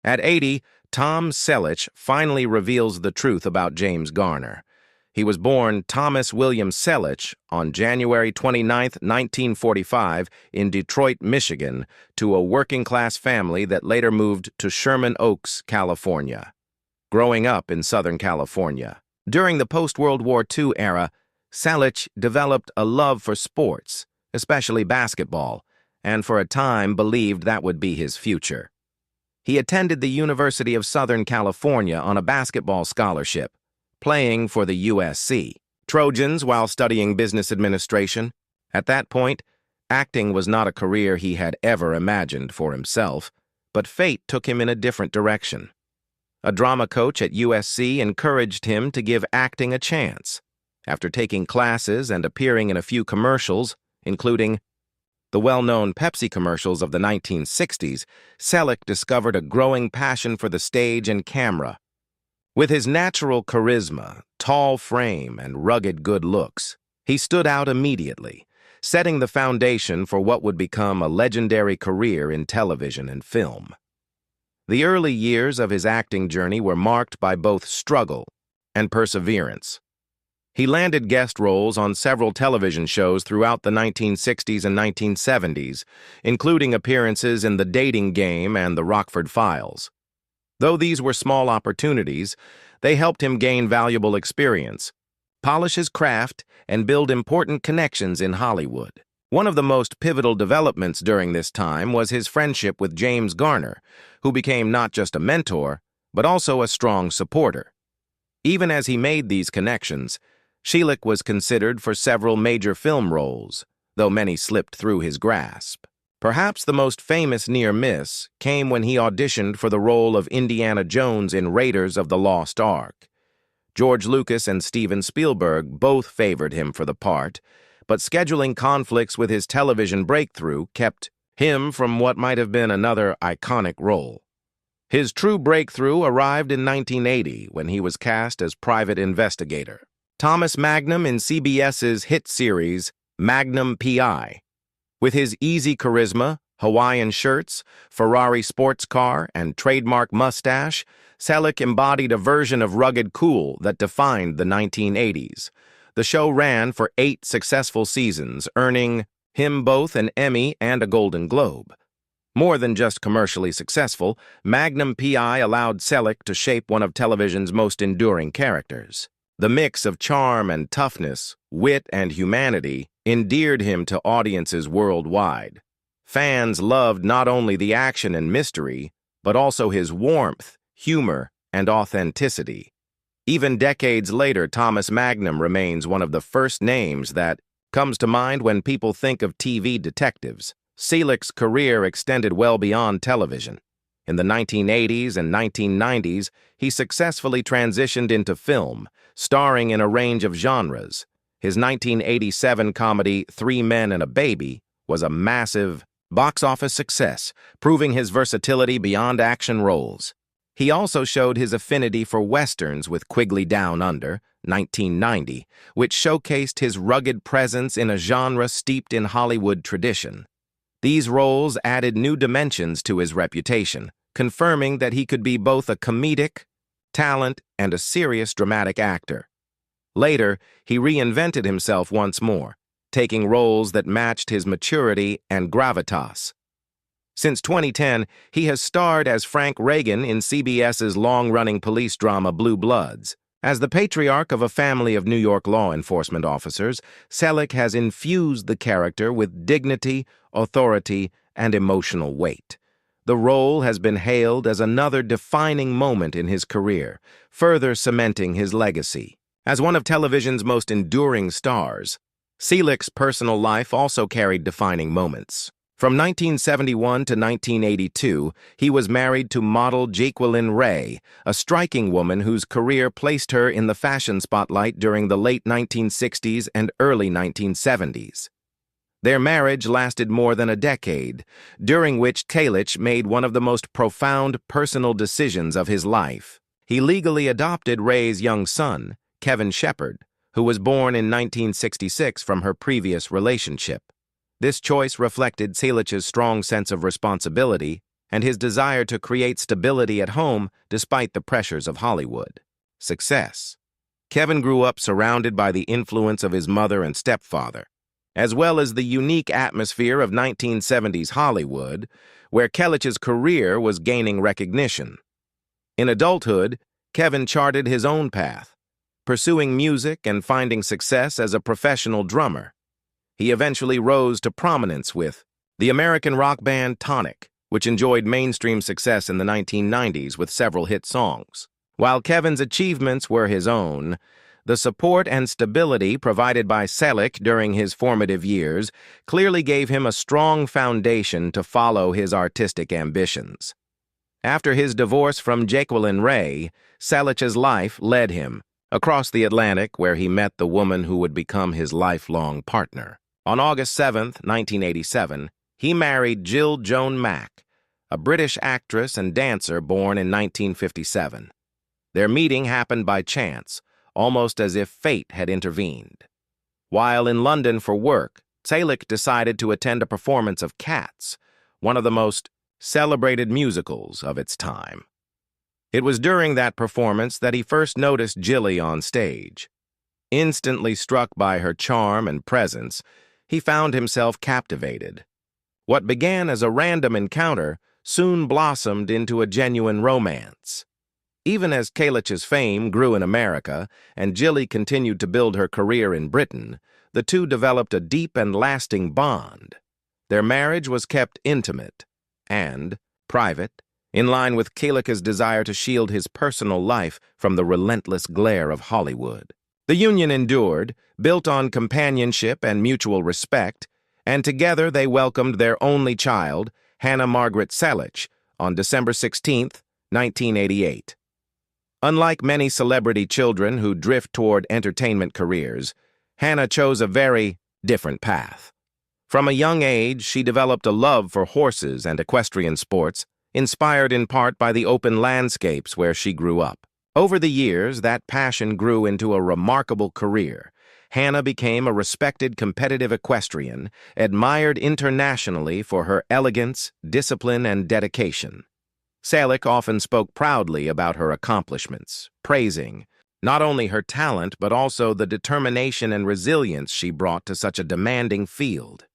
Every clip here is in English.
At 80, Tom Selleck finally reveals the truth about James Garner. He was born Thomas William Selleck on January 29, 1945, in Detroit, Michigan, to a working-class family that later moved to Sherman Oaks, California. Growing up in Southern California, during the post-World War II era, Selleck developed a love for sports, especially basketball, and for a time believed that would be his future. He attended the University of Southern California on a basketball scholarship, playing for the USC Trojans while studying business administration. At that point, acting was not a career he had ever imagined for himself, but fate took him in a different direction. A drama coach at USC encouraged him to give acting a chance. After taking classes and appearing in a few commercials, including the well-known Pepsi commercials of the 1960s, Selleck discovered a growing passion for the stage and camera. With his natural charisma, tall frame, and rugged good looks, he stood out immediately, setting the foundation for what would become a legendary career in television and film. The early years of his acting journey were marked by both struggle and perseverance. He landed guest roles on several television shows throughout the 1960s and 1970s, including appearances in The Dating Game and The Rockford Files. Though these were small opportunities, they helped him gain valuable experience, polish his craft, and build important connections in Hollywood. One of the most pivotal developments during this time was his friendship with James Garner, who became not just a mentor, but also a strong supporter. Even as he made these connections, Selleck was considered for several major film roles, though many slipped through his grasp. Perhaps the most famous near miss came when he auditioned for the role of Indiana Jones in Raiders of the Lost Ark. George Lucas and Steven Spielberg both favored him for the part, but scheduling conflicts with his television breakthrough kept him from what might have been another iconic role. His true breakthrough arrived in 1980 when he was cast as private investigator Thomas Magnum in CBS's hit series Magnum P.I. With his easy charisma, Hawaiian shirts, Ferrari sports car, and trademark mustache, Selleck embodied a version of rugged cool that defined the 1980s. The show ran for 8 successful seasons, earning him both an Emmy and a Golden Globe. More than just commercially successful, Magnum P.I. allowed Selleck to shape one of television's most enduring characters. The mix of charm and toughness, wit and humanity, endeared him to audiences worldwide. Fans loved not only the action and mystery, but also his warmth, humor, and authenticity. Even decades later, Thomas Magnum remains one of the first names that comes to mind when people think of TV detectives. Selleck's career extended well beyond television. In the 1980s and 1990s, he successfully transitioned into film, starring in a range of genres. His 1987 comedy, 3 Men and a Baby, was a massive box office success, proving his versatility beyond action roles. He also showed his affinity for westerns with Quigley Down Under, 1990, which showcased his rugged presence in a genre steeped in Hollywood tradition. These roles added new dimensions to his reputation, confirming that he could be both a comedic talent and a serious dramatic actor. Later, he reinvented himself once more, taking roles that matched his maturity and gravitas. Since 2010, he has starred as Frank Reagan in CBS's long-running police drama Blue Bloods. As the patriarch of a family of New York law enforcement officers, Selleck has infused the character with dignity, authority, and emotional weight. The role has been hailed as another defining moment in his career, further cementing his legacy. As one of television's most enduring stars, Selleck's personal life also carried defining moments. From 1971 to 1982, he was married to model Jacqueline Ray, a striking woman whose career placed her in the fashion spotlight during the late 1960s and early 1970s. Their marriage lasted more than a decade, during which Selleck made one of the most profound personal decisions of his life. He legally adopted Ray's young son, Kevin Shepard, who was born in 1966 from her previous relationship. This choice reflected Selleck's strong sense of responsibility and his desire to create stability at home despite the pressures of Hollywood. Success. Kevin grew up surrounded by the influence of his mother and stepfather, as well as the unique atmosphere of 1970s Hollywood, where Selleck's career was gaining recognition. In adulthood, Kevin charted his own path, pursuing music and finding success as a professional drummer. He eventually rose to prominence with the American rock band Tonic, which enjoyed mainstream success in the 1990s with several hit songs. While Kevin's achievements were his own, the support and stability provided by Selleck during his formative years clearly gave him a strong foundation to follow his artistic ambitions. After his divorce from Jacqueline Ray, Selleck's life led him across the Atlantic, where he met the woman who would become his lifelong partner. On August 7, 1987, he married Jill Joan Mack, a British actress and dancer born in 1957. Their meeting happened by chance, almost as if fate had intervened. While in London for work, Selleck decided to attend a performance of Cats, one of the most celebrated musicals of its time. It was during that performance that he first noticed Jilly on stage. Instantly struck by her charm and presence, he found himself captivated. What began as a random encounter soon blossomed into a genuine romance. Even as Selleck's fame grew in America and Jilly continued to build her career in Britain, the two developed a deep and lasting bond. Their marriage was kept intimate and private, in line with Selleck's desire to shield his personal life from the relentless glare of Hollywood. The union endured, built on companionship and mutual respect, and together they welcomed their only child, Hannah Margaret Selleck, on December 16, 1988. Unlike many celebrity children who drift toward entertainment careers, Hannah chose a very different path. From a young age, she developed a love for horses and equestrian sports, inspired in part by the open landscapes where she grew up. Over the years, that passion grew into a remarkable career. Hannah became a respected competitive equestrian, admired internationally for her elegance, discipline, and dedication. Selleck often spoke proudly about her accomplishments, praising not only her talent but also the determination and resilience she brought to such a demanding field.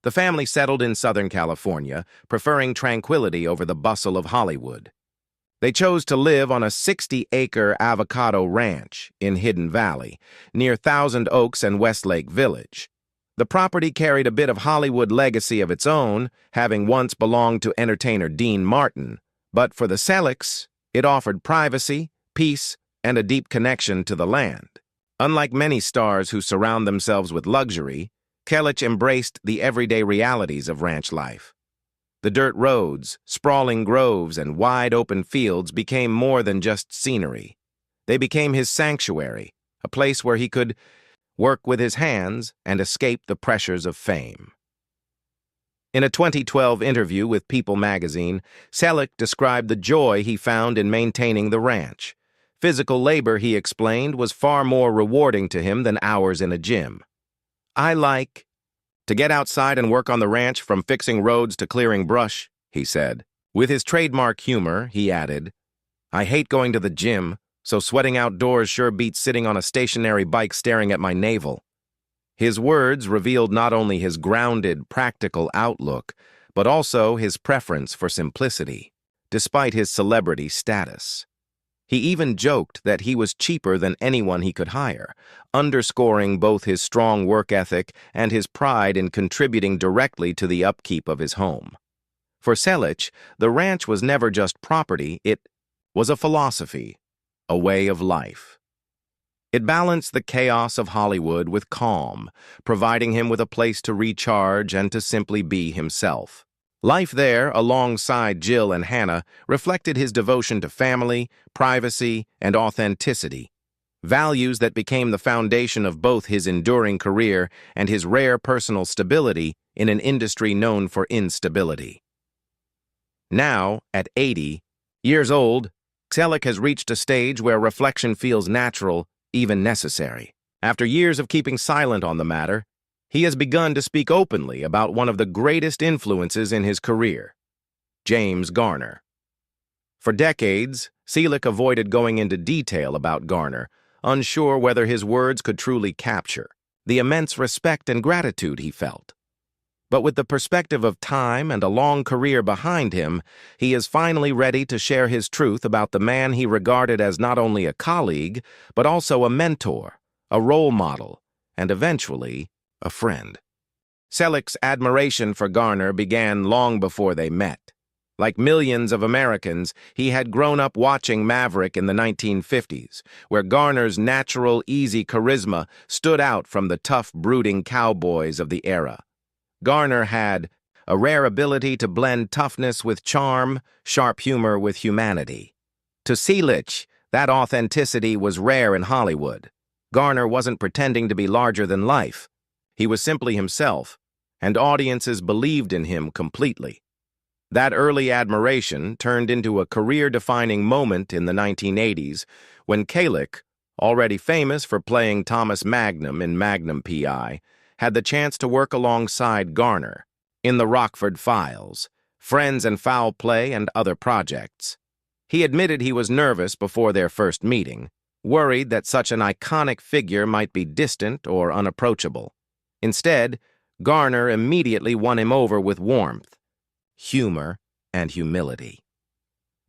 The family settled in Southern California, preferring tranquility over the bustle of Hollywood. They chose to live on a 60-acre avocado ranch in Hidden Valley, near Thousand Oaks and Westlake Village. The property carried a bit of Hollywood legacy of its own, having once belonged to entertainer Dean Martin, but for the Sellecks, it offered privacy, peace, and a deep connection to the land. Unlike many stars who surround themselves with luxury, Selleck embraced the everyday realities of ranch life. The dirt roads, sprawling groves, and wide-open fields became more than just scenery. They became his sanctuary, a place where he could work with his hands and escape the pressures of fame. In a 2012 interview with People magazine, Selleck described the joy he found in maintaining the ranch. Physical labor, he explained, was far more rewarding to him than hours in a gym. "I like to get outside and work on the ranch, from fixing roads to clearing brush," he said. With his trademark humor, he added, "I hate going to the gym, so sweating outdoors sure beats sitting on a stationary bike staring at my navel." His words revealed not only his grounded, practical outlook, but also his preference for simplicity, despite his celebrity status. He even joked that he was cheaper than anyone he could hire, underscoring both his strong work ethic and his pride in contributing directly to the upkeep of his home. For Selleck, the ranch was never just property, it was a philosophy, a way of life. It balanced the chaos of Hollywood with calm, providing him with a place to recharge and to simply be himself. Life there, alongside Jill and Hannah, reflected his devotion to family, privacy, and authenticity, values that became the foundation of both his enduring career and his rare personal stability in an industry known for instability. Now, at 80 years old, Selleck has reached a stage where reflection feels natural, even necessary. After years of keeping silent on the matter, he has begun to speak openly about one of the greatest influences in his career. James Garner. For decades, Selleck avoided going into detail about Garner, unsure whether his words could truly capture the immense respect and gratitude he felt. But with the perspective of time and a long career behind him, he is finally ready to share his truth about the man he regarded as not only a colleague, but also a mentor, a role model, and eventually, a friend. Selleck's admiration for Garner began long before they met. Like millions of Americans, he had grown up watching Maverick in the 1950s, where Garner's natural, easy charisma stood out from the tough, brooding cowboys of the era. Garner had a rare ability to blend toughness with charm, sharp humor with humanity. To Selleck, that authenticity was rare in Hollywood. Garner wasn't pretending to be larger than life. He was simply himself, and audiences believed in him completely. That early admiration turned into a career-defining moment in the 1980s when Selleck, already famous for playing Thomas Magnum in Magnum P.I., had the chance to work alongside Garner in the Rockford Files, Friends and Foul Play, and other projects. He admitted he was nervous before their first meeting, worried that such an iconic figure might be distant or unapproachable. Instead, Garner immediately won him over with warmth, humor, and humility.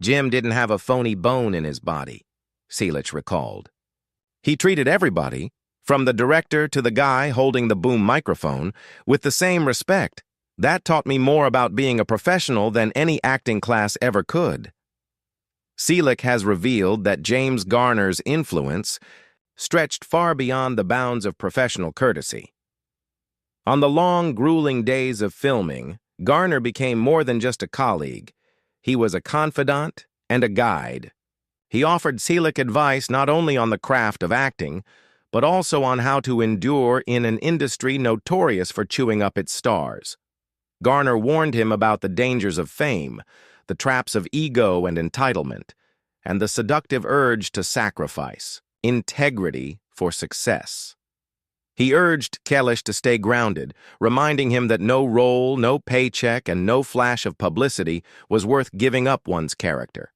Jim didn't have a phony bone in his body, Selleck recalled. He treated everybody, from the director to the guy holding the boom microphone, with the same respect. That taught me more about being a professional than any acting class ever could. Selleck has revealed that James Garner's influence stretched far beyond the bounds of professional courtesy. On the long, grueling days of filming, Garner became more than just a colleague. He was a confidant and a guide. He offered Selleck advice not only on the craft of acting, but also on how to endure in an industry notorious for chewing up its stars. Garner warned him about the dangers of fame, the traps of ego and entitlement, and the seductive urge to sacrifice integrity for success. He urged Selleck to stay grounded, reminding him that no role, no paycheck, and no flash of publicity was worth giving up one's character.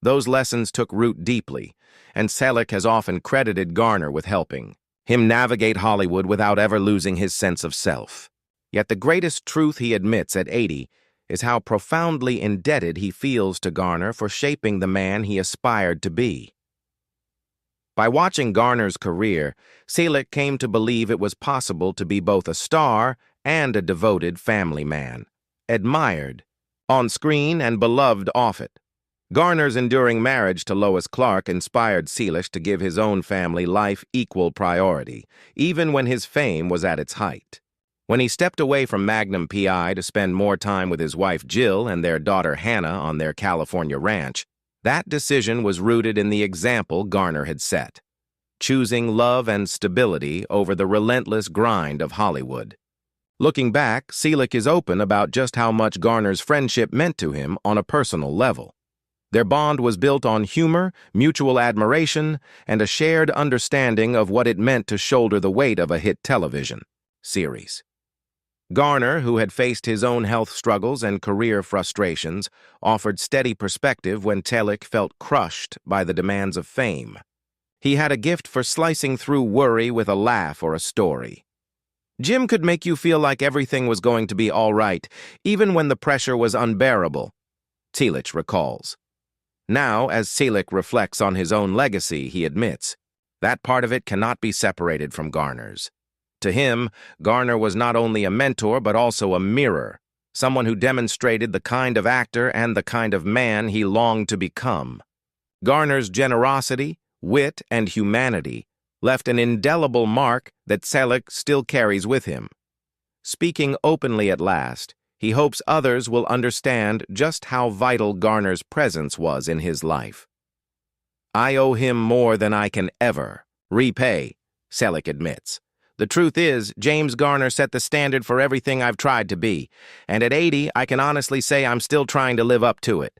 Those lessons took root deeply, and Selleck has often credited Garner with helping him navigate Hollywood without ever losing his sense of self. Yet the greatest truth he admits at 80 is how profoundly indebted he feels to Garner for shaping the man he aspired to be. By watching Garner's career, Selleck came to believe it was possible to be both a star and a devoted family man, admired on screen and beloved off it. Garner's enduring marriage to Lois Clark inspired Selleck to give his own family life equal priority, even when his fame was at its height. When he stepped away from Magnum P.I. to spend more time with his wife Jill and their daughter Hannah on their California ranch, that decision was rooted in the example Garner had set, choosing love and stability over the relentless grind of Hollywood. Looking back, Selleck is open about just how much Garner's friendship meant to him on a personal level. Their bond was built on humor, mutual admiration, and a shared understanding of what it meant to shoulder the weight of a hit television series. Garner, who had faced his own health struggles and career frustrations, offered steady perspective when Selleck felt crushed by the demands of fame. He had a gift for slicing through worry with a laugh or a story. Jim could make you feel like everything was going to be all right, even when the pressure was unbearable, Selleck recalls. Now, as Selleck reflects on his own legacy, he admits, that part of it cannot be separated from Garner's. To him, Garner was not only a mentor but also a mirror, someone who demonstrated the kind of actor and the kind of man he longed to become. Garner's generosity, wit, and humanity left an indelible mark that Selleck still carries with him. Speaking openly at last, he hopes others will understand just how vital Garner's presence was in his life. I owe him more than I can ever repay, Selleck admits. The truth is, James Garner set the standard for everything I've tried to be, and at 80, I can honestly say I'm still trying to live up to it.